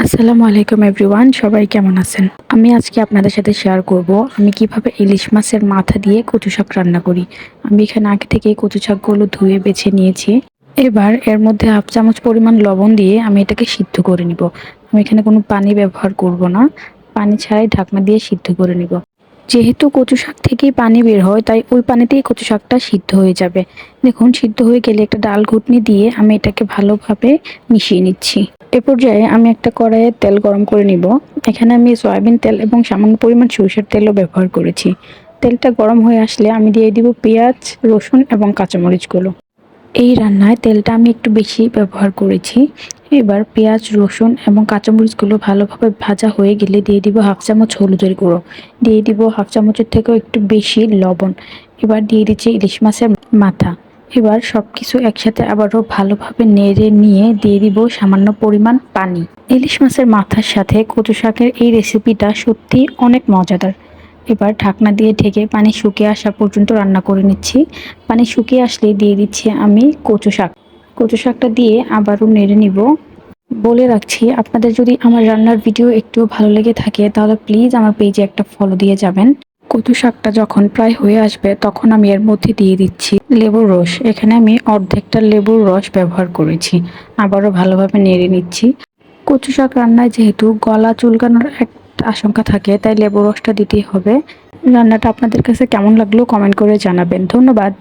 আসসালামু আলাইকুম এভরিওয়ান, সবাই কেমন আছেন? আমি আজকে আপনাদের সাথে শেয়ার করব আমি কিভাবে ইলিশ মাছের মাথা দিয়ে কচু শাক রান্না করি। আমি এখানে আগে থেকে কচু শাকগুলো ধুয়ে বেছে নিয়েছি। এবার এর মধ্যে হাফ চামচ পরিমাণ লবণ দিয়ে আমি এটাকে সিদ্ধ করে নিব। আমি এখানে কোনো পানি ব্যবহার করব না, পানি ছাড়াই ঢাকনা দিয়ে সিদ্ধ করে নিব। যেহেতু কচু শাক থেকেই পানি বের হয়, তাই ওই পানিতেই কচু শাকটা সিদ্ধ হয়ে যাবে। দেখুন, সিদ্ধ হয়ে গেলে একটা ডাল ঘুটনি দিয়ে আমি এটাকে ভালোভাবে মিশিয়ে নিচ্ছি। এ পর্যায়ে আমি একটা কড়াইয়ে তেল গরম করে নিব। এখানে আমি সয়াবিন তেল এবং সামান্য পরিমাণ সরিষার তেলও ব্যবহার করেছি। তেলটা গরম হয়ে আসলে আমি দিয়ে দিব পেঁয়াজ, রসুন এবং কাঁচামরিচগুলো। এই রান্নায় তেলটা আমি একটু বেশি ব্যবহার করেছি। এবার পেঁয়াজ, রসুন এবং কাঁচামরিচগুলো ভালোভাবে ভাজা হয়ে গেলে দিয়ে দিব হাফ চামচ হলুদের গুঁড়ো, দিয়ে দিব হাফ চামচের থেকেও একটু বেশি লবণ। এবার দিয়ে দিচ্ছি ইলিশ মাছের মাথা। এবার সবকিছু একসাথে আবারও ভালোভাবে নেড়ে নিয়ে দিয়ে দিব সামান্য পরিমাণ পানি। ইলিশ মাছের মাথার সাথে কচু শাকের এই রেসিপিটা সত্যি অনেক মজাদার। এবার ঢাকনা দিয়ে ঢেকে পানি শুকিয়ে আসা পর্যন্ত রান্না করে নিচ্ছি। পানি শুকিয়ে আসলে দিয়ে দিচ্ছি আমি কচু শাক। কচু শাকটা দিয়ে আবারও নেড়ে নিব। বলে রাখছি, আপনাদের যদি আমার রান্নার ভিডিও একটু ভালো লেগে থাকে তাহলে প্লিজ আমার পেজে একটা ফলো দিয়ে যাবেন। কচু শাকটা যখন প্রায় হয়ে আসবে তখন আমি এর মধ্যে দিয়ে দিচ্ছি লেবুর রস। এখানে আমি অর্ধেকটা লেবুর রস ব্যবহার করেছি। আবারও ভালোভাবে নেড়ে নিচ্ছি। কচু শাক রান্নায় যেহেতু গলা চুলকানোর একটা আশঙ্কা থাকে, তাই লেবুর রসটা দিতেই হবে। রান্নাটা আপনাদের কাছে কেমন লাগলো কমেন্ট করে জানাবেন। ধন্যবাদ।